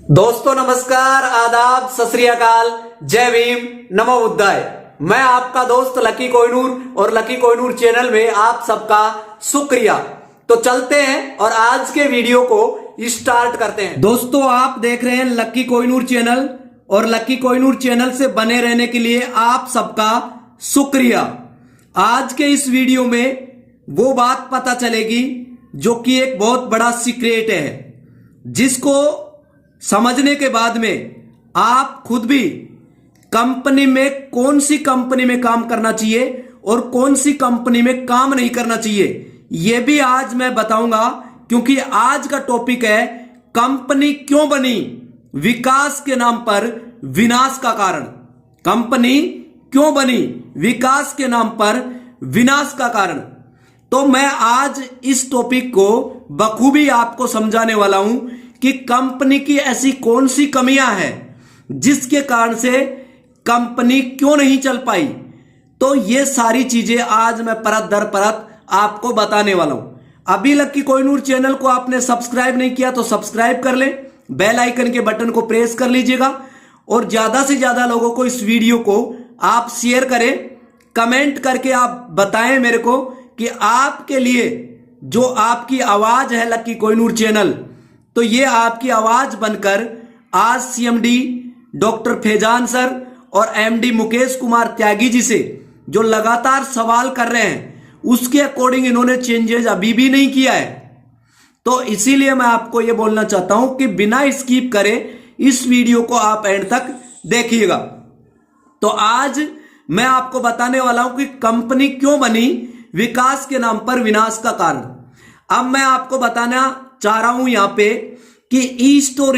दोस्तों नमस्कार, आदाब, सत श्री अकाल, जय भीम, नमो बुद्धाय। मैं आपका दोस्त लकी कोहिनूर और लकी कोहिनूर चैनल में आप सबका शुक्रिया। तो चलते हैं और आज के वीडियो को स्टार्ट करते हैं। दोस्तों आप देख रहे हैं लकी कोहिनूर चैनल और लकी कोहिनूर चैनल से बने रहने के लिए आप सबका शुक्रिया। आज के इस वीडियो में वो बात पता चलेगी जो कि एक बहुत बड़ा सीक्रेट है, जिसको समझने के बाद में आप खुद भी कंपनी में कौन सी कंपनी में काम करना चाहिए और कौन सी कंपनी में काम नहीं करना चाहिए, यह भी आज मैं बताऊंगा। क्योंकि आज का टॉपिक है कंपनी क्यों बनी, विकास के नाम पर विनाश का कारण। कंपनी क्यों बनी, विकास के नाम पर विनाश का कारण। तो मैं आज इस टॉपिक को बखूबी आपको समझाने वाला हूं कि कंपनी की ऐसी कौन सी कमियां हैं जिसके कारण से कंपनी क्यों नहीं चल पाई। तो ये सारी चीजें आज मैं परत दर परत आपको बताने वाला हूं। अभी लकी कोहिनूर चैनल को आपने सब्सक्राइब नहीं किया तो सब्सक्राइब कर ले, बेल आइकन के बटन को प्रेस कर लीजिएगा और ज्यादा से ज्यादा लोगों को इस वीडियो को आप शेयर करें। कमेंट करके आप बताएं मेरे को कि आपके लिए जो आपकी आवाज है लकी कोहिनूर चैनल, तो ये आपकी आवाज बनकर आज सीएमडी डॉक्टर फैजान सर और एमडी मुकेश कुमार त्यागी जी से जो लगातार सवाल कर रहे हैं उसके अकॉर्डिंग इन्होंने चेंजेस अभी भी नहीं किया है। तो इसीलिए मैं आपको ये बोलना चाहता हूं कि बिना स्किप करे इस वीडियो को आप एंड तक देखिएगा। तो आज मैं आपको बताने वाला हूं कि कंपनी क्यों बनी, विकास के नाम पर विनाश का कारण। अब मैं आपको बताना चाह रहा हूं यहां पे कि ई स्टोर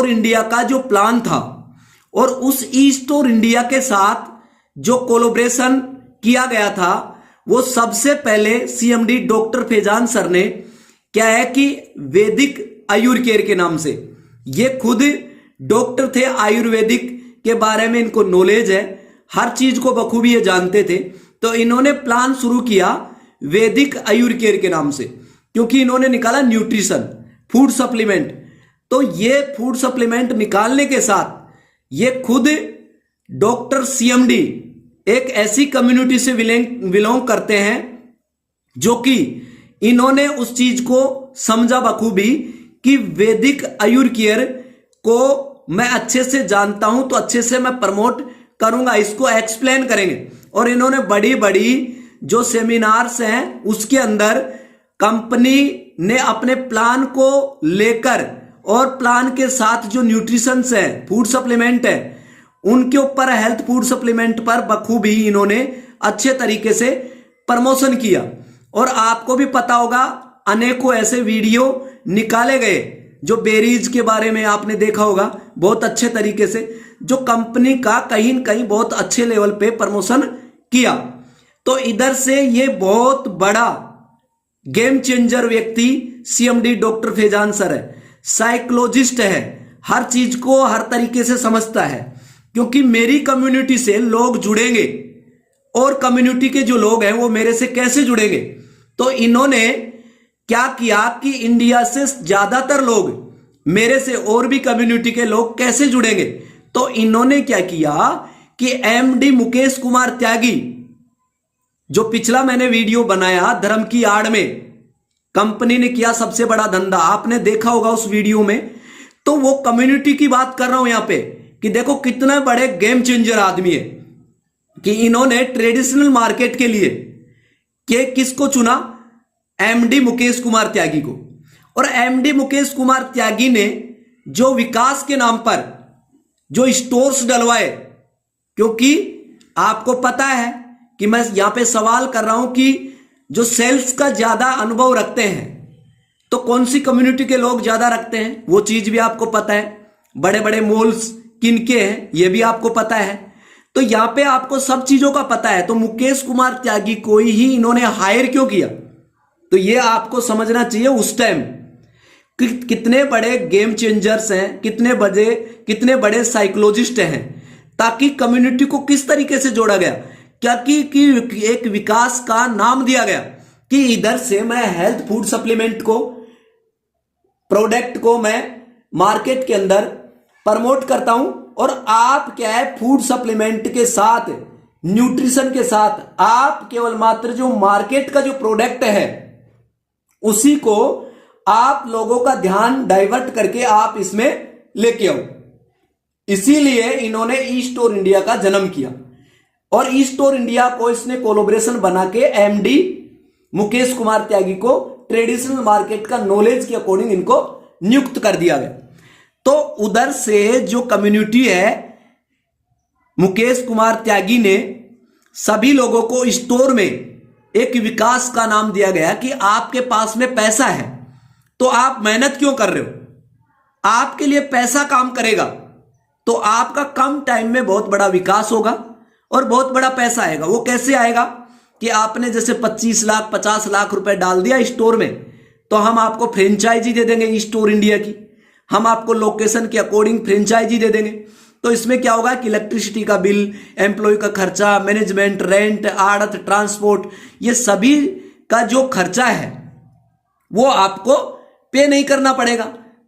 इंडिया का जो प्लान था और उस ई स्टोर इंडिया के साथ जो कोलैबोरेशन किया गया था, वो सबसे पहले सीएमडी डॉक्टर फैजान सर ने क्या है कि वैदिक आयुर केयर के नाम से, ये खुद डॉक्टर थे, आयुर्वेदिक के बारे में इनको नॉलेज है, हर चीज को बखूबी ये जानते थे। तो इन्होंने प्लान शुरू किया वैदिक आयुर केयर के नाम से, क्योंकि इन्होंने निकाला न्यूट्रिशन फूड सप्लीमेंट। तो ये फूड सप्लीमेंट निकालने के साथ ये खुद डॉक्टर सीएमडी एक ऐसी कम्युनिटी से बिलोंग करते हैं जो कि इन्होंने उस चीज को समझा बखूबी कि वैदिक आयुर केयर को मैं अच्छे से जानता हूं तो अच्छे से मैं प्रमोट करूंगा, इसको एक्सप्लेन करेंगे। और इन्होंने बड़ी बड़ी जो सेमिनार्स हैं उसके अंदर कंपनी ने अपने प्लान को लेकर और प्लान के साथ जो न्यूट्रिशंस है, फूड सप्लीमेंट है, उनके ऊपर, हेल्थ फूड सप्लीमेंट पर बखूबी इन्होंने अच्छे तरीके से प्रमोशन किया। और आपको भी पता होगा अनेकों ऐसे वीडियो निकाले गए जो बेरीज के बारे में आपने देखा होगा बहुत अच्छे तरीके से, जो कंपनी का कहीं न कहीं बहुत अच्छे लेवल पे प्रमोशन किया। तो इधर से ये बहुत बड़ा गेम चेंजर व्यक्ति सीएमडी डॉक्टर फैजान सर है, साइकोलॉजिस्ट है, हर चीज को हर तरीके से समझता है। क्योंकि मेरी कम्युनिटी से लोग जुड़ेंगे और कम्युनिटी के जो लोग हैं वो मेरे से कैसे जुड़ेंगे। तो इन्होंने क्या किया कि इंडिया से ज्यादातर लोग मेरे से और भी कम्युनिटी के लोग कैसे जुड़ेंगे। तो इन्होंने क्या किया कि एमडी मुकेश कुमार त्यागी, जो पिछला मैंने वीडियो बनाया धर्म की आड़ में कंपनी ने किया सबसे बड़ा धंधा, आपने देखा होगा उस वीडियो में। तो वो कम्युनिटी की बात कर रहा हूं यहां पे कि देखो कितने बड़े गेम चेंजर आदमी है कि इन्होंने ट्रेडिशनल मार्केट के लिए किसको चुना, एमडी मुकेश कुमार त्यागी को। और एमडी मुकेश कुमार त्यागी ने जो विकास के नाम पर जो स्टोर्स डलवाए, क्योंकि आपको पता है कि मैं यहां पे सवाल कर रहा हूं कि जो सेल्स का ज्यादा अनुभव रखते हैं तो कौन सी कम्युनिटी के लोग ज्यादा रखते हैं, वो चीज भी आपको पता है। बड़े बड़े मॉल्स किनके हैं ये भी आपको पता है। तो यहां पे आपको सब चीजों का पता है। तो मुकेश कुमार त्यागी को ही इन्होंने हायर क्यों किया, तो ये आपको समझना चाहिए उस टाइम कितने बड़े गेम चेंजर्स हैं, कितने बड़े साइकोलॉजिस्ट हैं, ताकि कम्युनिटी को किस तरीके से जोड़ा गया। क्या कि एक विकास का नाम दिया गया कि इधर से मैं हेल्थ फूड सप्लीमेंट को प्रोडक्ट को मैं मार्केट के अंदर प्रमोट करता हूं, और आप क्या है फूड सप्लीमेंट के साथ, न्यूट्रिशन के साथ आप केवल मात्र जो मार्केट का जो प्रोडक्ट है उसी को आप लोगों का ध्यान डाइवर्ट करके आप इसमें लेके आओ। इसीलिए इन्होंने ई स्टोर इंडिया का जन्म किया, और ई स्टोर इंडिया को इसने कोलैबोरेशन बना के एमडी मुकेश कुमार त्यागी को ट्रेडिशनल मार्केट का नॉलेज के अकॉर्डिंग इनको नियुक्त कर दिया गया। तो उधर से जो कम्युनिटी है, मुकेश कुमार त्यागी ने सभी लोगों को स्टोर में एक विकास का नाम दिया गया कि आपके पास में पैसा है तो आप मेहनत क्यों कर रहे हो, आपके लिए पैसा काम करेगा तो आपका कम टाइम में बहुत बड़ा विकास होगा और बहुत बड़ा पैसा आएगा। वो कैसे आएगा कि आपने जैसे 25 लाख 50 लाख रुपए डाल दिया स्टोर में, तो हम आपको फ्रेंचाइजी दे देंगे स्टोर इंडिया की, हम आपको लोकेशन के अकॉर्डिंग फ्रेंचाइजी दे देंगे। तो इसमें क्या होगा कि इलेक्ट्रिसिटी का बिल, एम्प्लॉय का खर्चा, मैनेजमेंट, रेंट, आड़त, ट्रांसपोर्ट, ये सभी का जो खर्चा है वो आपको पे नहीं करना पड़ेगा।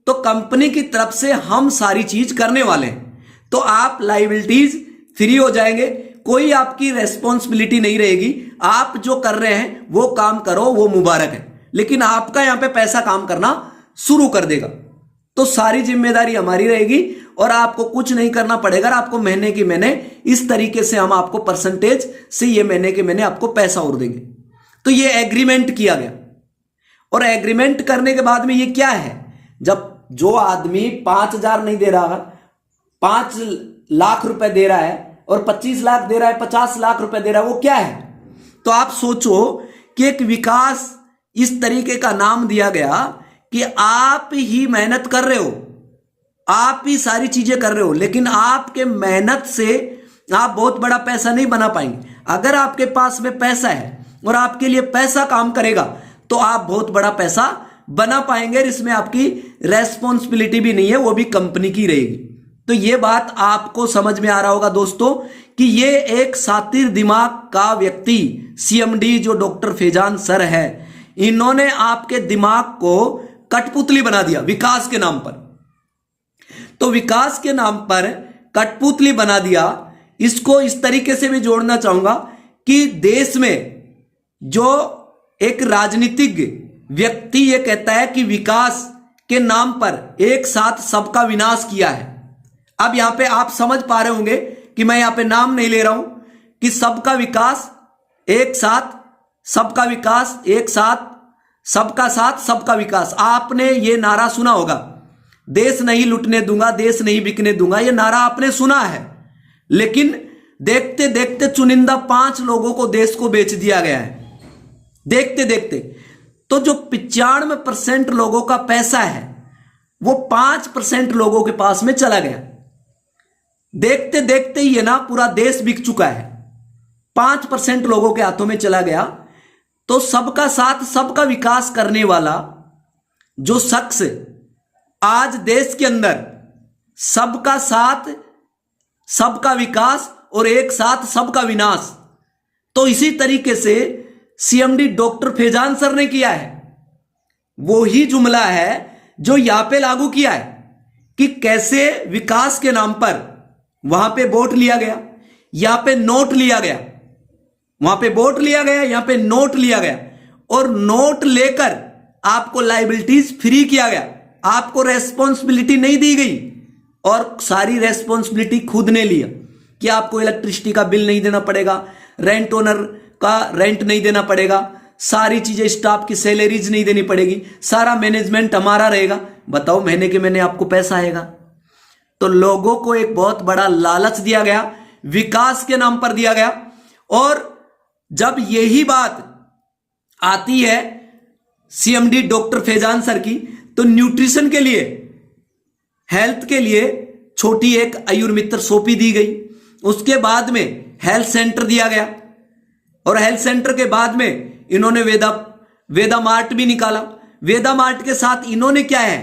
तो कंपनी की तरफ से हम सारी चीज करने वाले हैं, तो आप लायबिलिटीज फ्री हो जाएंगे, कोई आपकी रेस्पॉन्सिबिलिटी नहीं रहेगी। आप जो कर रहे हैं वो काम करो, वो मुबारक है, लेकिन आपका यहां पे पैसा काम करना शुरू कर देगा। तो सारी जिम्मेदारी हमारी रहेगी और आपको कुछ नहीं करना पड़ेगा। आपको महीने की महीने इस तरीके से हम आपको परसेंटेज से ये महीने के महीने आपको पैसा और देंगे। तो ये एग्रीमेंट किया गया, और एग्रीमेंट करने के बाद में ये क्या है, जब जो आदमी 5,000 नहीं दे रहा, 5 लाख रुपए दे रहा है और 25 लाख दे रहा है, 50 लाख रुपए दे रहा है, वो क्या है। तो आप सोचो कि एक विकास इस तरीके का नाम दिया गया कि आप ही मेहनत कर रहे हो, आप ही सारी चीजें कर रहे हो, लेकिन आपके मेहनत से आप बहुत बड़ा पैसा नहीं बना पाएंगे। अगर आपके पास में पैसा है और आपके लिए पैसा काम करेगा तो आप बहुत बड़ा पैसा बना पाएंगे, इसमें आपकी रेस्पॉन्सिबिलिटी भी नहीं है, वो भी कंपनी की रहेगी। तो ये बात आपको समझ में आ रहा होगा दोस्तों कि ये एक सातिर दिमाग का व्यक्ति सीएमडी जो डॉक्टर फैजान सर है, इन्होंने आपके दिमाग को कठपुतली बना दिया विकास के नाम पर। तो विकास के नाम पर कठपुतली बना दिया। इसको इस तरीके से भी जोड़ना चाहूंगा कि देश में जो एक राजनीतिज्ञ व्यक्ति ये कहता है कि विकास के नाम पर एक साथ सबका विनाश किया है। अब यहां पे आप समझ पा रहे होंगे कि मैं यहां पे नाम नहीं ले रहा हूं कि सबका विकास एक साथ, सबका विकास एक साथ, सबका साथ सबका विकास। आपने ये नारा सुना होगा, देश नहीं लुटने दूंगा, देश नहीं बिकने दूंगा, ये नारा आपने सुना है। लेकिन देखते देखते चुनिंदा 5 लोगों को देश को बेच दिया गया है, देखते देखते। तो जो 95% लोगों का पैसा है वो 5% लोगों के पास में चला गया। देखते देखते ही ये ना पूरा देश बिक चुका है, 5% लोगों के हाथों में चला गया। तो सबका साथ सबका विकास करने वाला जो शख्स आज देश के अंदर सबका साथ सबका विकास और एक साथ सबका विनाश, तो इसी तरीके से सीएमडी डॉक्टर फैजान सर ने किया है। वो ही जुमला है जो यहां पे लागू किया है कि कैसे विकास के नाम पर वहां पे वोट लिया गया, यहां पे नोट लिया गया, वहां पे वोट लिया गया, यहां पे नोट लिया गया, और नोट लेकर आपको लायबिलिटीज फ्री किया गया, आपको रेस्पॉन्सिबिलिटी नहीं दी गई, और सारी रेस्पॉन्सिबिलिटी खुद ने लिया कि आपको इलेक्ट्रिसिटी का बिल नहीं देना पड़ेगा, रेंट ओनर का रेंट नहीं देना पड़ेगा, सारी चीजें स्टाफ की सैलरीज नहीं देनी पड़ेगी, सारा मैनेजमेंट हमारा रहेगा। बताओ महीने के महीने आपको पैसा आएगा। तो लोगों को एक बहुत बड़ा लालच दिया गया, विकास के नाम पर दिया गया। और जब यही बात आती है सीएमडी डॉक्टर फैजान सर की, तो न्यूट्रिशन के लिए, हेल्थ के लिए छोटी एक आयुर्मित्र सोपी दी गई, उसके बाद में हेल्थ सेंटर दिया गया, और हेल्थ सेंटर के बाद में इन्होंने वेदा मार्ट भी निकाला। वेदा मार्ट के साथ इन्होंने क्या है,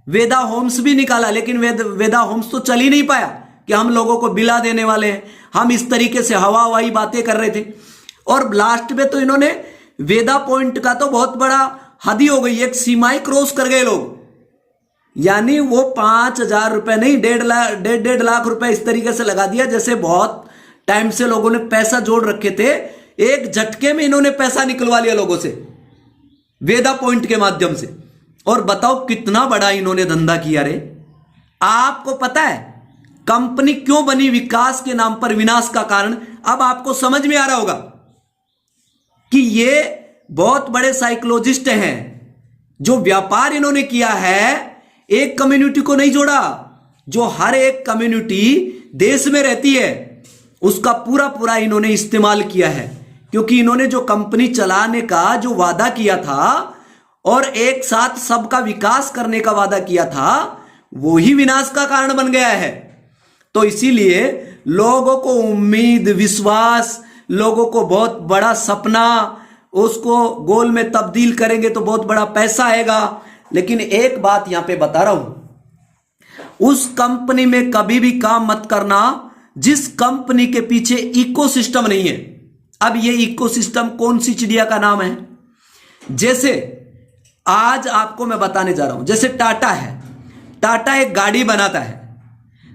वेदा होम्स भी निकाला, लेकिन वेदा होम्स तो चल ही नहीं पाया कि हम लोगों को बिला देने वाले हैं, हम इस तरीके से हवा हवाई बातें कर रहे थे। और लास्ट में तो इन्होंने वेदा पॉइंट का तो बहुत बड़ा हद ही हो गई, एक सीमाएं क्रॉस कर गए लोग। यानी वो 5,000 रुपए नहीं, 1.5 लाख रुपए इस तरीके से लगा दिया जैसे बहुत टाइम से लोगों ने पैसा जोड़ रखे थे, एक झटके में इन्होंने पैसा निकलवा लिया लोगों से वेदा पॉइंट के माध्यम से। और बताओ कितना बड़ा इन्होंने धंधा किया रे। आपको पता है कंपनी क्यों बनी? विकास के नाम पर विनाश का कारण अब आपको समझ में आ रहा होगा कि ये बहुत बड़े साइकोलॉजिस्ट हैं। जो व्यापार इन्होंने किया है एक कम्युनिटी को नहीं जोड़ा, जो हर एक कम्युनिटी देश में रहती है उसका पूरा पूरा इन्होंने इस्तेमाल किया है। क्योंकि इन्होंने जो कंपनी चलाने का जो वादा किया था और एक साथ सबका विकास करने का वादा किया था, वो ही विनाश का कारण बन गया है। तो इसीलिए लोगों को उम्मीद, विश्वास, लोगों को बहुत बड़ा सपना, उसको गोल में तब्दील करेंगे तो बहुत बड़ा पैसा आएगा। लेकिन एक बात यहां पे बता रहा हूं, उस कंपनी में कभी भी काम मत करना जिस कंपनी के पीछे इकोसिस्टम नहीं है। अब ये इकोसिस्टम कौन सी चिड़िया का नाम है? जैसे आज आपको मैं बताने जा रहा हूं, जैसे टाटा है, टाटा एक गाड़ी बनाता है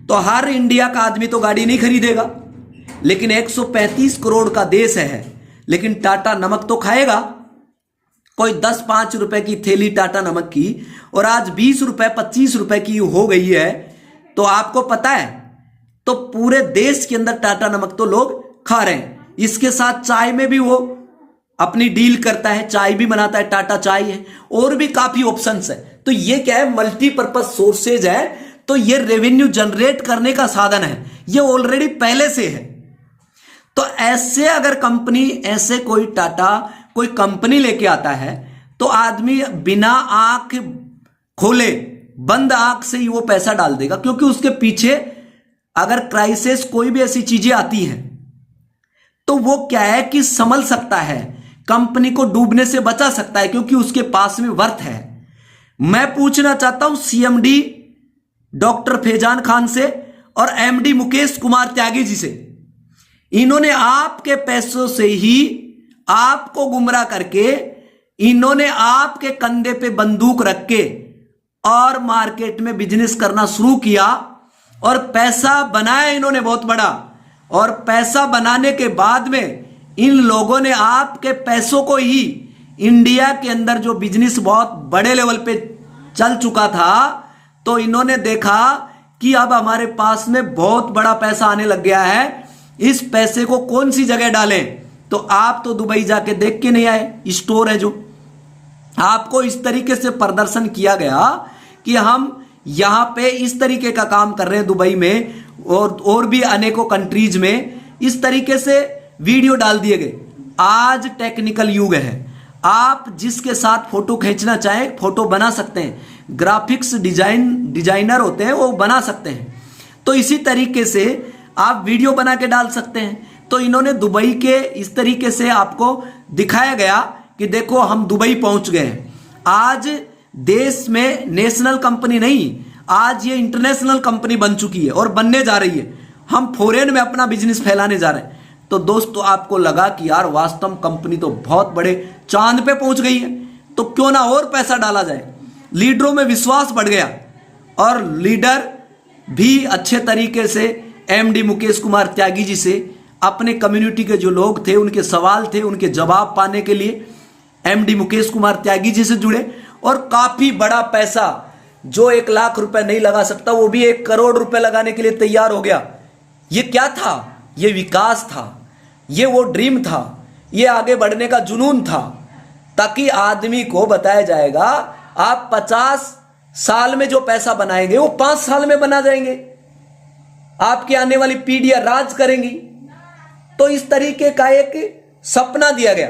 तो हर इंडिया का आदमी तो गाड़ी नहीं खरीदेगा, लेकिन 135 करोड़ का देश है, लेकिन टाटा नमक तो खाएगा। कोई 10-5 रुपए की थैली टाटा नमक की और आज 20 रुपए 25 रुपए की हो गई है, तो आपको पता है तो पूरे देश के अंदर टाटा नमक तो लोग खा रहे हैं। इसके साथ चाय में भी वो अपनी डील करता है, चाय भी बनाता है, टाटा चाय है, और भी काफी ऑप्शंस है। तो ये क्या है? मल्टीपर्पज सोर्सेज है, तो ये रेवेन्यू जनरेट करने का साधन है, ये ऑलरेडी पहले से है। तो ऐसे अगर कंपनी, ऐसे कोई टाटा कोई कंपनी लेके आता है तो आदमी बिना आंख खोले, बंद आंख से ही वो पैसा डाल देगा। क्योंकि उसके पीछे अगर क्राइसिस, कोई भी ऐसी चीजें आती हैं तो वो क्या है कि संभल सकता है, कंपनी को डूबने से बचा सकता है, क्योंकि उसके पास में वर्थ है। मैं पूछना चाहता हूं सीएमडी डॉक्टर फैजान खान से और एमडी मुकेश कुमार त्यागी जी से, इन्होंने आपके पैसों से ही आपको गुमराह करके, इन्होंने आपके कंधे पे बंदूक रख के और मार्केट में बिजनेस करना शुरू किया और पैसा बनाया इन्होंने बहुत बड़ा। और पैसा बनाने के बाद में इन लोगों ने आपके पैसों को ही, इंडिया के अंदर जो बिजनेस बहुत बड़े लेवल पे चल चुका था, तो इन्होंने देखा कि अब हमारे पास में बहुत बड़ा पैसा आने लग गया है, इस पैसे को कौन सी जगह डालें। तो आप तो दुबई जाके देख के नहीं आए, स्टोर है जो आपको इस तरीके से प्रदर्शन किया गया कि हम यहां पे इस तरीके का काम कर रहे हैं दुबई में और भी अनेकों कंट्रीज में, इस तरीके से वीडियो डाल दिए गए। आज टेक्निकल युग है, आप जिसके साथ फोटो खींचना चाहें फोटो बना सकते हैं, ग्राफिक्स डिजाइनर होते हैं वो बना सकते हैं, तो इसी तरीके से आप वीडियो बना के डाल सकते हैं। तो इन्होंने दुबई के इस तरीके से आपको दिखाया गया कि देखो हम दुबई पहुंच गए हैं। आज देश में नेशनल कंपनी नहीं, आज ये इंटरनेशनल कंपनी बन चुकी है और बनने जा रही है। हम फॉरेन में अपना बिजनेस फैलाने जा रहे हैं। तो दोस्तों आपको लगा कि यार वास्तव में कंपनी तो बहुत बड़े चांद पे पहुंच गई है, तो क्यों ना और पैसा डाला जाए। लीडरों में विश्वास बढ़ गया और लीडर भी अच्छे तरीके से एमडी मुकेश कुमार त्यागी जी से अपने कम्युनिटी के जो लोग थे, उनके सवाल थे, उनके जवाब पाने के लिए एमडी मुकेश कुमार त्यागी जी से जुड़े और काफी बड़ा पैसा, जो 1 लाख रुपए नहीं लगा सकता वो भी 1 करोड़ रुपए लगाने के लिए तैयार हो गया। ये क्या था? ये विकास था, ये वो ड्रीम था, ये आगे बढ़ने का जुनून था, ताकि आदमी को बताया जाएगा आप 50 साल में जो पैसा बनाएंगे वो 5 साल में बना जाएंगे, आपकी आने वाली पीढ़ियां राज करेंगी। तो इस तरीके का एक सपना दिया गया,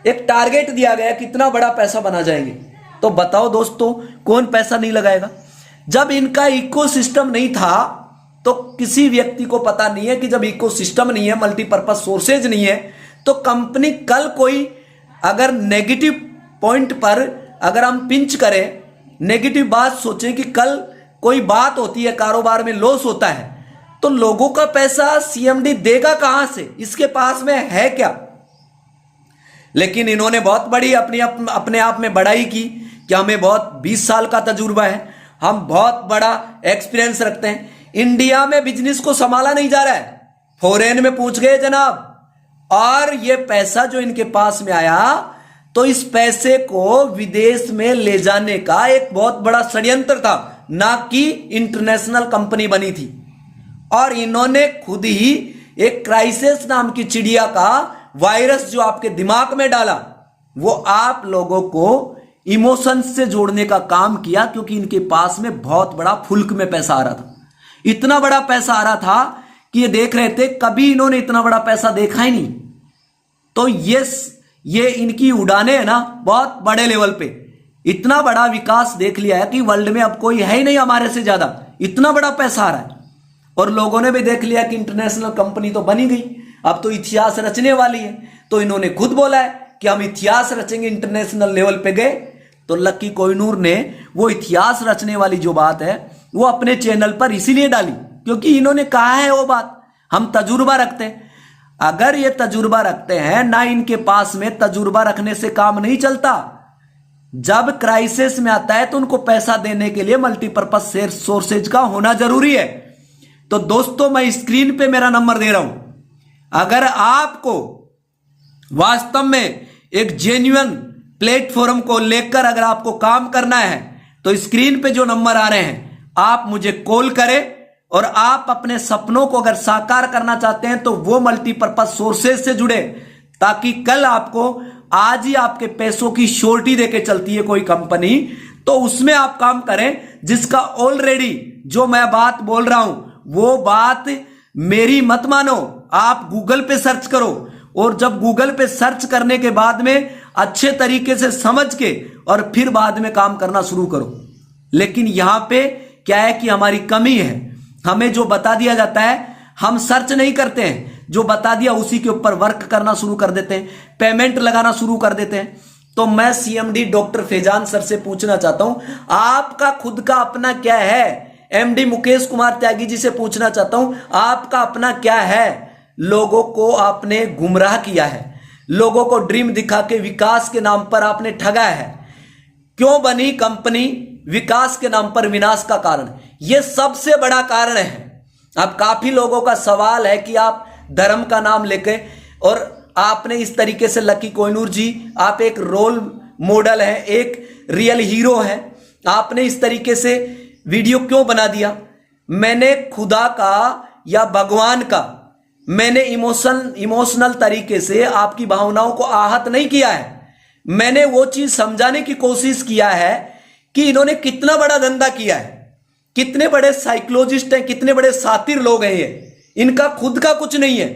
एक टारगेट दिया गया, कितना बड़ा पैसा बना जाएंगे। तो बताओ दोस्तों कौन पैसा नहीं लगाएगा? जब इनका इकोसिस्टम नहीं था तो किसी व्यक्ति को पता नहीं है कि जब इकोसिस्टम नहीं है, मल्टीपर्पज सोर्सेज नहीं है, तो कंपनी कल कोई अगर नेगेटिव पॉइंट पर अगर हम पिंच करें, नेगेटिव बात सोचें कि कल कोई बात होती है, कारोबार में लॉस होता है, तो लोगों का पैसा सीएमडी देगा कहां से? इसके पास में है क्या? लेकिन इन्होंने बहुत बड़ी अपने आप में बड़ाई की कि हमें बहुत 20 साल का तजुर्बा है, हम बहुत बड़ा एक्सपीरियंस रखते हैं। इंडिया में बिजनेस को संभाला नहीं जा रहा है, फॉरेन में पूछ गए जनाब। और ये पैसा जो इनके पास में आया, तो इस पैसे को विदेश में ले जाने का एक बहुत बड़ा षड्यंत्र था, ना कि इंटरनेशनल कंपनी बनी थी। और इन्होंने खुद ही एक क्राइसिस नाम की चिड़िया का वायरस जो आपके दिमाग में डाला, वो आप लोगों को इमोशंस से जोड़ने का काम किया, क्योंकि इनके पास में बहुत बड़ा फुल्क में पैसा आ रहा था। इतना बड़ा पैसा आ रहा था कि ये देख रहे थे, कभी इन्होंने इतना बड़ा पैसा देखा ही नहीं। तो ये इनकी उड़ाने है ना बहुत बड़े लेवल पे, इतना बड़ा विकास देख लिया है कि वर्ल्ड में अब कोई है ही नहीं हमारे से ज्यादा, इतना बड़ा पैसा आ रहा है। और लोगों ने भी देख लिया कि इंटरनेशनल कंपनी तो बनी गई, अब तो इतिहास रचने वाली है। तो इन्होंने खुद बोला है कि हम इतिहास रचेंगे, इंटरनेशनल लेवल पे गए। तो लक्की कोहिनूर ने वो इतिहास रचने वाली जो बात है वो अपने चैनल पर इसीलिए डाली क्योंकि इन्होंने कहा है वो बात, हम तजुर्बा रखते हैं। अगर ये तजुर्बा रखते हैं ना, इनके पास में तजुर्बा रखने से काम नहीं चलता। जब क्राइसिस में आता है तो उनको पैसा देने के लिए मल्टीपर्पज सोर्सेज का होना जरूरी है। तो दोस्तों, मैं स्क्रीन पे मेरा नंबर दे रहा हूं। अगर आपको वास्तव में एक जेन्युइन प्लेटफॉर्म को लेकर अगर आपको काम करना है, तो स्क्रीन पे जो नंबर आ रहे हैं आप मुझे कॉल करें। और आप अपने सपनों को अगर साकार करना चाहते हैं तो वो मल्टीपर्पज सोर्सेज से जुड़े, ताकि कल आपको, आज ही आपके पैसों की श्योरिटी देके चलती है कोई कंपनी, तो उसमें आप काम करें जिसका ऑलरेडी जो मैं बात बोल रहा हूं वो बात मेरी मत मानो। आप गूगल पे सर्च करो, और जब गूगल पे सर्च करने के बाद में अच्छे तरीके से समझ के और फिर बाद में काम करना शुरू करो। लेकिन यहां पे क्या है कि हमारी कमी है, हमें जो बता दिया जाता है हम सर्च नहीं करते हैं, जो बता दिया उसी के ऊपर वर्क करना शुरू कर देते हैं, पेमेंट लगाना शुरू कर देते हैं। तो मैं सीएमडी डॉक्टर फैजान सर से पूछना चाहता हूं, आपका खुद का अपना क्या है? एमडी मुकेश कुमार त्यागी जी से पूछना चाहता हूं, आपका अपना क्या है? लोगों को आपने गुमराह किया है, लोगों को ड्रीम दिखा के विकास के नाम पर आपने ठगा है। क्यों बनी कंपनी? विकास के नाम पर विनाश का कारण, यह सबसे बड़ा कारण है। अब काफी लोगों का सवाल है कि आप धर्म का नाम लेके, और आपने इस तरीके से, लक्की कोहिनूर जी आप एक रोल मॉडल हैं, एक रियल हीरो हैं, आपने इस तरीके से वीडियो क्यों बना दिया? मैंने खुदा का या भगवान का, मैंने इमोशनल तरीके से आपकी भावनाओं को आहत नहीं किया है। मैंने वो चीज समझाने की कोशिश किया है कि इन्होंने कितना बड़ा धंधा किया है, कितने बड़े साइकोलॉजिस्ट हैं, कितने बड़े सातिर लोग हैं ये। इनका खुद का कुछ नहीं है,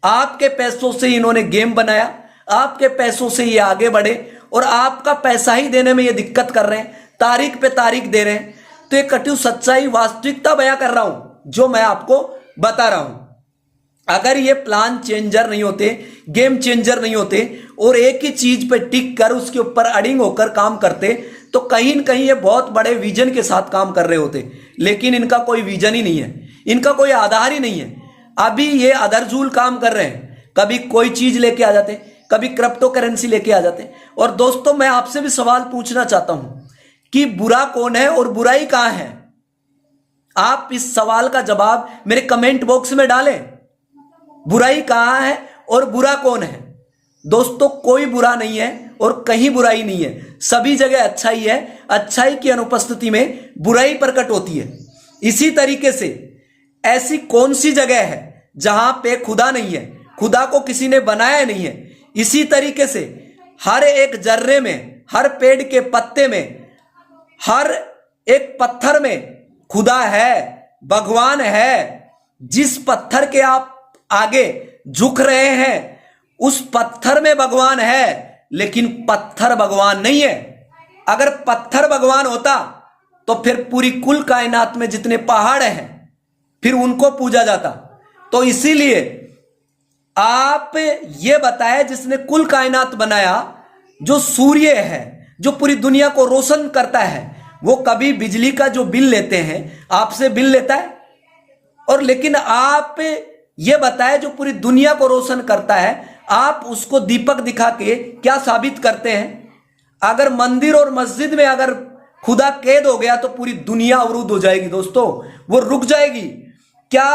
आपके पैसों से इन्होंने गेम बनाया, आपके पैसों से ये आगे बढ़े, और आपका पैसा ही देने में ये दिक्कत कर रहे हैं, तारीख पे तारीख दे रहे हैं। तो एक कटु सच्चाई, वास्तविकता बयां कर रहा हूं जो मैं आपको बता रहा हूं। अगर ये प्लान चेंजर नहीं होते, गेम चेंजर नहीं होते, और एक ही चीज पे टिक कर उसके ऊपर अडिंग होकर काम करते, तो कहीं न कहीं ये बहुत बड़े विजन के साथ काम कर रहे होते। लेकिन इनका कोई विजन ही नहीं है, इनका कोई आधार ही नहीं है। अभी ये अदरजूल काम कर रहे हैं, कभी कोई चीज लेके आ जाते हैं, कभी क्रिप्टो करेंसी लेके आ जाते हैं। और दोस्तों, मैं आपसे भी सवाल पूछना चाहता हूं कि बुरा कौन है और बुराई कहां है? आप इस सवाल का जवाब मेरे कमेंट बॉक्स में डालें। बुराई कहां है और बुरा कौन है? दोस्तों, कोई बुरा नहीं है और कहीं बुराई नहीं है, सभी जगह अच्छाई है। अच्छाई की अनुपस्थिति में बुराई प्रकट होती है। इसी तरीके से ऐसी कौन सी जगह है जहां पे खुदा नहीं है, खुदा को किसी ने बनाया नहीं है? इसी तरीके से हर एक जर्रे में, हर पेड़ के पत्ते में, हर एक पत्थर में खुदा है, भगवान है। जिस पत्थर के आप आगे झुक रहे हैं उस पत्थर में भगवान है, लेकिन पत्थर भगवान नहीं है। अगर पत्थर भगवान होता तो फिर पूरी कुल कायनात में जितने पहाड़ हैं फिर उनको पूजा जाता। तो इसीलिए आप ये बताए, जिसने कुल कायनात बनाया, जो सूर्य है, जो पूरी दुनिया को रोशन करता है, वो कभी बिजली का जो बिल लेते हैं आपसे बिल लेता है? और लेकिन आप ये बताए, जो पूरी दुनिया को रोशन करता है, आप उसको दीपक दिखा के क्या साबित करते हैं? अगर मंदिर और मस्जिद में अगर खुदा कैद हो गया तो पूरी दुनिया अवरुद्ध हो जाएगी दोस्तों, वो रुक जाएगी। क्या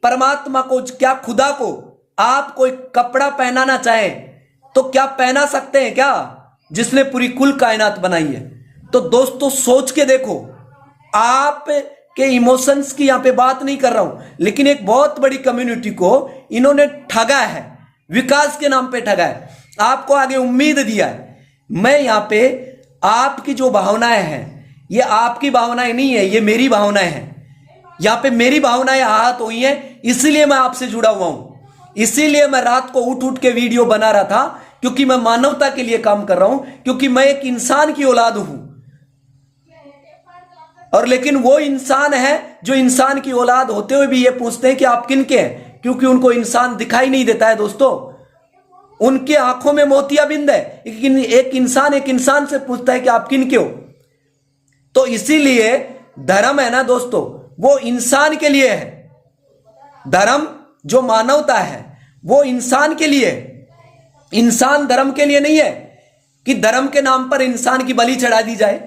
परमात्मा को, क्या खुदा को आप कोई कपड़ा पहनाना चाहे तो क्या पहना सकते हैं क्या, जिसने पूरी कुल कायनात बनाई है? तो दोस्तों सोच के देखो, आप के इमोशंस की यहां पे बात नहीं कर रहा हूं, लेकिन एक बहुत बड़ी कम्युनिटी को इन्होंने ठगा है, विकास के नाम पे ठगा है, आपको आगे उम्मीद दिया है। मैं यहां पे आपकी जो भावनाएं हैं, ये आपकी भावनाएं नहीं है, ये मेरी भावनाएं हैं। यहां पे मेरी भावनाएं आहत हुई हैं, इसलिए मैं आपसे जुड़ा हुआ हूं, इसीलिए मैं रात को उठ उठ के वीडियो बना रहा था, क्योंकि मैं मानवता के लिए काम कर रहा हूं, क्योंकि मैं एक इंसान की औलाद हूं। और लेकिन वो इंसान है जो इंसान की औलाद होते हुए भी ये पूछते हैं कि आप किनके हैं, क्योंकि उनको इंसान दिखाई नहीं देता है दोस्तों, उनकी आंखों में मोतियाबिंद है। एक इंसान से पूछता है कि आप किनके हो। तो इसीलिए धर्म है ना दोस्तों, वो इंसान के लिए है। धर्म जो मानवता है वो इंसान के लिए, इंसान धर्म के लिए नहीं है कि धर्म के नाम पर इंसान की बलि चढ़ा दी जाए,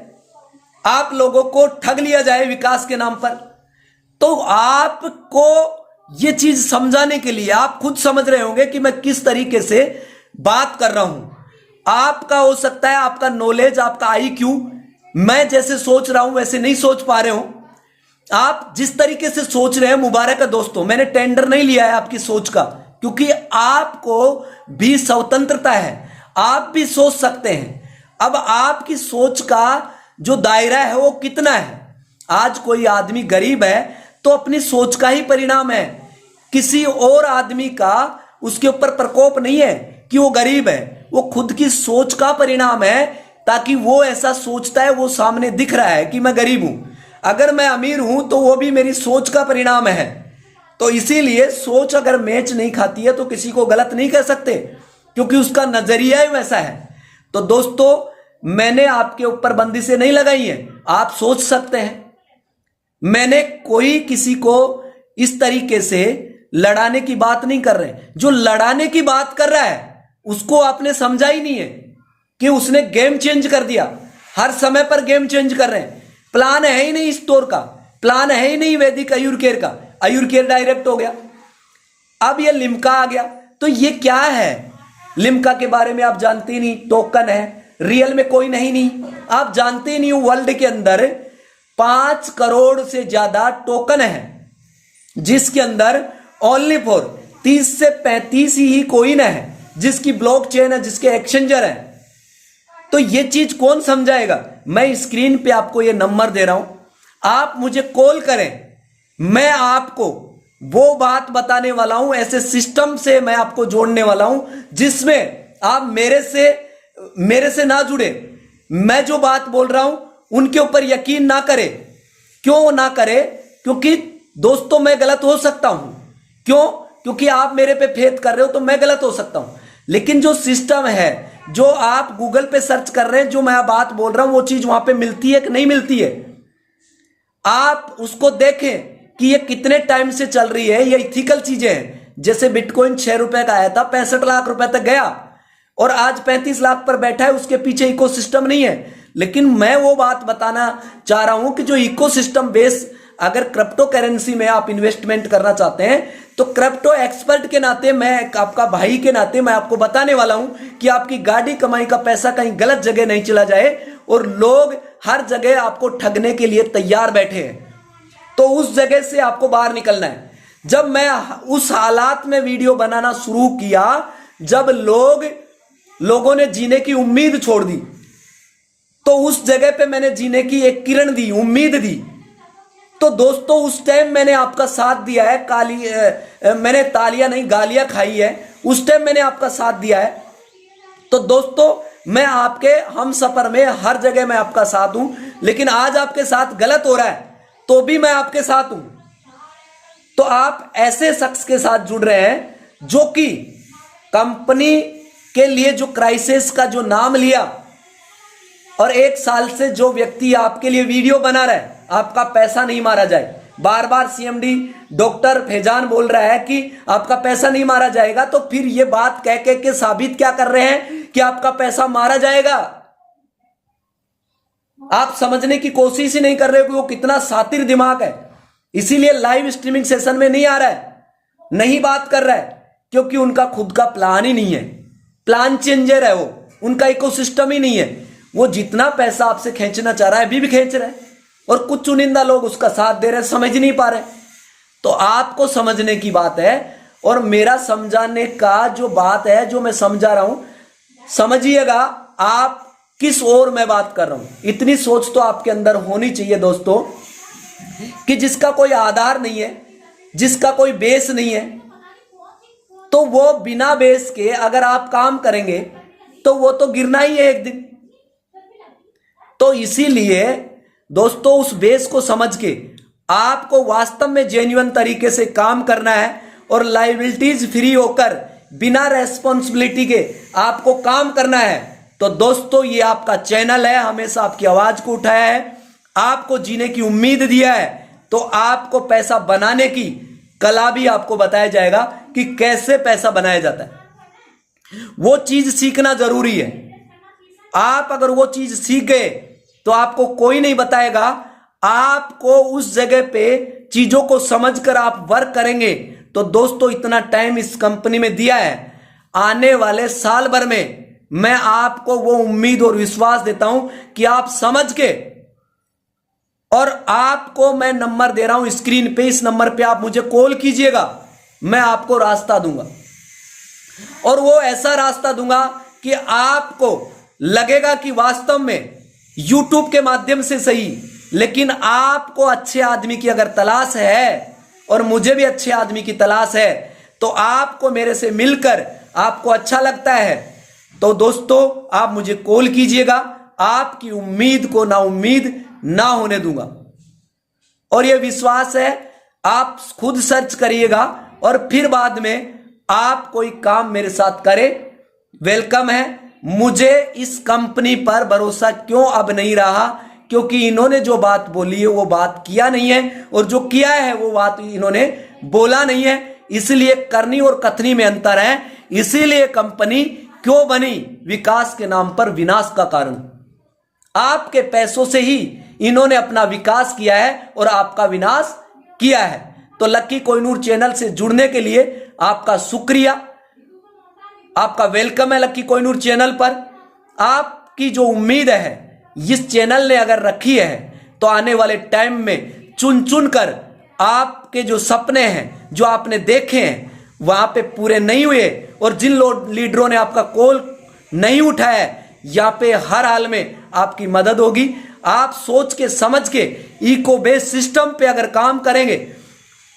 आप लोगों को ठग लिया जाए विकास के नाम पर। तो आपको यह चीज समझाने के लिए, आप खुद समझ रहे होंगे कि मैं किस तरीके से बात कर रहा हूं। आपका हो सकता है, आपका नॉलेज, आपका आईक्यू मैं जैसे सोच रहा हूं वैसे नहीं सोच पा रहे हो। आप जिस तरीके से सोच रहे हैं, मुबारक है दोस्तों, मैंने टेंडर नहीं लिया है आपकी सोच का, क्योंकि आपको भी स्वतंत्रता है, आप भी सोच सकते हैं। अब आपकी सोच का जो दायरा है वो कितना है। आज कोई आदमी गरीब है तो अपनी सोच का ही परिणाम है, किसी और आदमी का उसके ऊपर प्रकोप नहीं है कि वो गरीब है, वो खुद की सोच का परिणाम है। ताकि वो ऐसा सोचता है, वो सामने दिख रहा है कि मैं गरीब हूं, अगर मैं अमीर हूं तो वो भी मेरी सोच का परिणाम है। तो इसीलिए सोच अगर मैच नहीं खाती है तो किसी को गलत नहीं कह सकते, क्योंकि उसका नजरिया ही वैसा है। तो दोस्तों मैंने आपके ऊपर बंदिशें नहीं लगाई हैं, आप सोच सकते हैं। मैंने कोई किसी को इस तरीके से लड़ाने की बात नहीं कर रहे। जो लड़ाने की बात कर रहा है उसको आपने समझा ही नहीं है कि उसने गेम चेंज कर दिया, हर समय पर गेम चेंज कर रहे हैं। प्लान है ही नहीं स्टोर का, प्लान है ही नहीं वैदिक आयुर केयर का, आयुर केयर डायरेक्ट हो गया, अब ये लिम्का आ गया। तो ये क्या है, लिम्का के बारे में आप जानते ही नहीं, टोकन है, रियल में कोई नहीं, आप जानते ही नहीं। वर्ल्ड के अंदर 5 करोड़ से ज्यादा टोकन है, जिसके अंदर ओनली फॉर 30 से 35 ही कॉइन है, जिसकी ब्लॉकचेन है, जिसके एक्सचेंजर है। तो ये चीज कौन समझाएगा। मैं स्क्रीन पे आपको ये नंबर दे रहा हूं, आप मुझे कॉल करें, मैं आपको वो बात बताने वाला हूं, ऐसे सिस्टम से मैं आपको जोड़ने वाला हूं जिसमें आप मेरे से ना जुड़े, मैं जो बात बोल रहा हूं उनके ऊपर यकीन ना करें। क्यों ना करें, क्योंकि दोस्तों मैं गलत हो सकता हूं। क्यों, क्योंकि आप मेरे पे फेथ कर रहे हो तो मैं गलत हो सकता हूं, लेकिन जो सिस्टम है, जो आप गूगल पे सर्च कर रहे हैं, जो मैं बात बोल रहा हूं वो चीज वहां पे मिलती है कि नहीं मिलती है। आप उसको देखें कि ये कितने टाइम से चल रही है, ये इथिकल चीजें हैं। जैसे बिटकॉइन 6 रुपए का आया था, 65 लाख रुपए तक गया और आज 35 लाख पर बैठा है, उसके पीछे इकोसिस्टम नहीं है। लेकिन मैं वो बात बताना चाह रहा हूं कि जो इकोसिस्टम बेस, अगर क्रिप्टो करेंसी में आप इन्वेस्टमेंट करना चाहते हैं तो क्रिप्टो एक्सपर्ट के नाते, मैं आपका भाई के नाते मैं आपको बताने वाला हूं कि आपकी गाड़ी कमाई का पैसा कहीं गलत जगह नहीं चला जाए और लोग हर जगह आपको ठगने के लिए तैयार बैठे हैं। तो उस जगह से आपको बाहर निकलना है। जब मैं उस हालात में वीडियो बनाना शुरू किया जब लोगों ने जीने की उम्मीद छोड़ दी, तो उस जगह पे मैंने जीने की एक किरण दी, उम्मीद दी। तो दोस्तों उस टाइम मैंने आपका साथ दिया है, मैंने तालियां नहीं गालियां खाई है, उस टाइम मैंने आपका साथ दिया है। तो दोस्तों मैं आपके हम सफर में हर जगह मैं आपका साथ हूं, लेकिन आज आपके साथ गलत हो रहा है तो भी मैं आपके साथ हूं। तो आप ऐसे शख्स के साथ जुड़ रहे हैं जो कि कंपनी के लिए जो क्राइसिस का जो नाम लिया, और 1 साल से जो व्यक्ति आपके लिए वीडियो बना रहा है, आपका पैसा नहीं मारा जाए, बार बार सीएमडी डॉक्टर फैजान बोल रहा है कि आपका पैसा नहीं मारा जाएगा, तो फिर ये बात कह के साबित क्या कर रहे हैं कि आपका पैसा मारा जाएगा। आप समझने की कोशिश ही नहीं कर रहे हो कि वो कितना शातिर दिमाग है। इसीलिए लाइव स्ट्रीमिंग सेशन में नहीं आ रहा है, नहीं बात कर रहा है, क्योंकि उनका खुद का प्लान ही नहीं है। प्लान चेंजर है वो, उनका इकोसिस्टम ही नहीं है। वो जितना पैसा आपसे खींचना चाह रहा है अभी भी खींच रहा है, और कुछ चुनिंदा लोग उसका साथ दे रहे हैं, समझ नहीं पा रहे। तो आपको समझने की बात है, और मेरा समझाने का जो बात है, जो मैं समझा रहा हूं, समझिएगा आप किस ओर मैं बात कर रहा हूं। इतनी सोच तो आपके अंदर होनी चाहिए दोस्तों, कि जिसका कोई आधार नहीं है, जिसका कोई बेस नहीं है, तो वो बिना बेस के अगर आप काम करेंगे तो वो तो गिरना ही है एक दिन। तो इसीलिए दोस्तों उस बेस को समझ के आपको वास्तव में जेन्युइन तरीके से काम करना है, और लायबिलिटीज फ्री होकर बिना रेस्पॉन्सिबिलिटी के आपको काम करना है। तो दोस्तों ये आपका चैनल है, हमेशा आपकी आवाज को उठाया है, आपको जीने की उम्मीद दिया है, तो आपको पैसा बनाने की कला भी आपको बताया जाएगा कि कैसे पैसा बनाया जाता है। वो चीज सीखना जरूरी है। आप अगर वो चीज सीख गए तो आपको कोई नहीं बताएगा। आपको उस जगह पे चीजों को समझकर आप वर्क करेंगे। तो दोस्तों इतना टाइम इस कंपनी में दिया है, आने वाले साल भर में मैं आपको वो उम्मीद और विश्वास देता हूं कि आप समझ के, और आपको मैं नंबर दे रहा हूं स्क्रीन पे, इस नंबर पे आप मुझे कॉल कीजिएगा, मैं आपको रास्ता दूंगा। और वो ऐसा रास्ता दूंगा कि आपको लगेगा कि वास्तव में YouTube के माध्यम से सही, लेकिन आपको अच्छे आदमी की अगर तलाश है, और मुझे भी अच्छे आदमी की तलाश है, तो आपको मेरे से मिलकर आपको अच्छा लगता है, तो दोस्तों आप मुझे कॉल कीजिएगा। आपकी उम्मीद को ना उम्मीद ना होने दूंगा। और यह विश्वास है, आप खुद सर्च करिएगा और फिर बाद में आप कोई काम मेरे साथ करें, वेलकम है। मुझे इस कंपनी पर भरोसा क्यों अब नहीं रहा, क्योंकि इन्होंने जो बात बोली है वो बात किया नहीं है, और जो किया है वो बात इन्होंने बोला नहीं है। इसलिए करनी और कथनी में अंतर है। इसीलिए कंपनी क्यों बनी, विकास के नाम पर विनाश का कारण। आपके पैसों से ही इन्होंने अपना विकास किया है और आपका विनाश किया है। तो लक्की कोहिनूर चैनल से जुड़ने के लिए आपका शुक्रिया, आपका वेलकम है लक्की कोहिनूर चैनल पर। आपकी जो उम्मीद है इस चैनल ने अगर रखी है, तो आने वाले टाइम में चुन चुन कर आपके जो सपने हैं, जो आपने देखे हैं, वहां पे पूरे नहीं हुए, और जिन लीडरों ने आपका कॉल नहीं उठाया, यहाँ पे हर हाल में आपकी मदद होगी। आप सोच के समझ के इको बेस सिस्टम पे अगर काम करेंगे,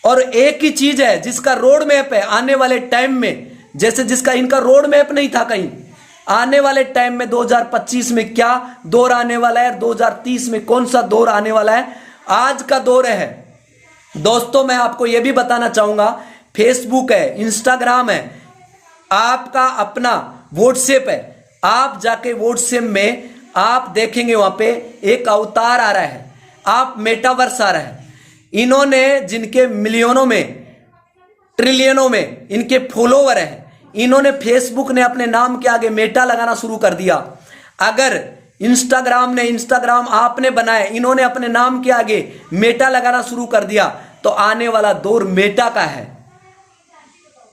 और एक ही चीज है जिसका रोड मैप है आने वाले टाइम में, जैसे जिसका इनका रोड मैप नहीं था कहीं, आने वाले टाइम में 2025 में क्या दौर आने वाला है, 2030 में कौन सा दौर आने वाला है, आज का दौर है। दोस्तों मैं आपको यह भी बताना चाहूंगा, फेसबुक है, इंस्टाग्राम है, आपका अपना व्हाट्सएप है। आप जाके व्हाट्सएप में आप देखेंगे वहां पे एक अवतार आ रहा है, आप मेटावर्स आ रहा है। इन्होंने जिनके मिलियनों में, ट्रिलियनों में इनके फॉलोवर हैं, इन्होंने फेसबुक ने अपने नाम के आगे मेटा लगाना शुरू कर दिया। अगर इंस्टाग्राम ने, इंस्टाग्राम आपने बनाया, इन्होंने अपने नाम के आगे मेटा लगाना शुरू कर दिया, तो आने वाला दौर मेटा का है।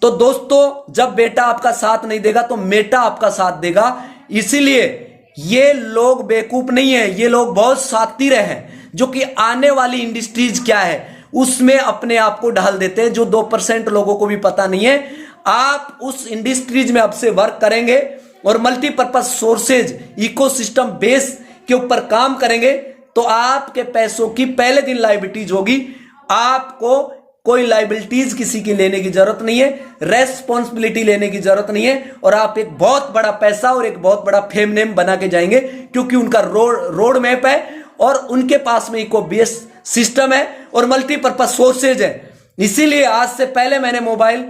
तो दोस्तों जब बेटा आपका साथ नहीं देगा तो मेटा आपका साथ देगा। इसीलिए ये लोग बेवकूफ नहीं है, ये लोग बहुत शातिर हैं, जो कि आने वाली इंडस्ट्रीज क्या है उसमें अपने आप को ढाल देते हैं, जो 2% लोगों को भी पता नहीं है। आप उस इंडस्ट्रीज में अब से वर्क करेंगे और मल्टीपर्पज सोर्सेज इकोसिस्टम बेस के ऊपर काम करेंगे, तो आपके पैसों की पहले दिन लायबिलिटीज होगी। आपको कोई लायबिलिटीज किसी की लेने की जरूरत नहीं है, रेस्पॉन्सिबिलिटी लेने की जरूरत नहीं है, और आप एक बहुत बड़ा पैसा और एक बहुत बड़ा फेम नेम बना के जाएंगे, क्योंकि उनका रोड मैप है, और उनके पास में इको बेस सिस्टम है और मल्टीपर्पज सोर्सेज है। इसीलिए आज से पहले मैंने मोबाइल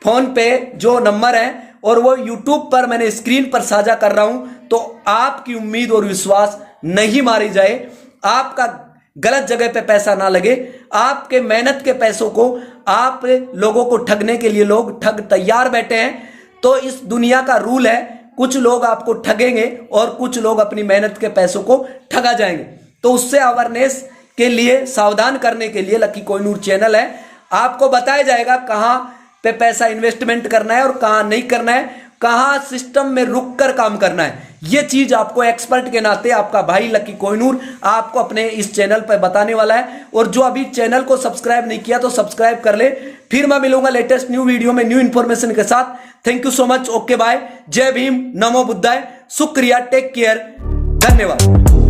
फोन पे जो नंबर है और वो यूट्यूब पर मैंने स्क्रीन पर साझा कर रहा हूं, तो आपकी उम्मीद और विश्वास नहीं मारी जाए, आपका गलत जगह पे पैसा ना लगे, आपके मेहनत के पैसों को आप लोगों को ठगने के लिए लोग ठग तैयार बैठे हैं। तो इस दुनिया का रूल है, कुछ लोग आपको ठगेंगे और कुछ लोग अपनी मेहनत के पैसों को ठगा जाएंगे। तो उससे अवेयरनेस के लिए, सावधान करने के लिए लकी कोहिनूर चैनल है। आपको बताया जाएगा कहां पे पैसा इन्वेस्टमेंट करना है और कहां नहीं करना है, कहां सिस्टम में रुक कर काम करना है। यह चीज आपको एक्सपर्ट के नाते आपका भाई लकी कोहिनूर आपको अपने इस चैनल पर बताने वाला है। और जो अभी चैनल को सब्सक्राइब नहीं किया तो सब्सक्राइब कर ले। फिर मैं मिलूंगा लेटेस्ट न्यू वीडियो में न्यू इंफॉर्मेशन के साथ। Thank you so much. Okay bye. जय भीम, नमो बुद्धाय, शुक्रिया, टेक केयर, धन्यवाद।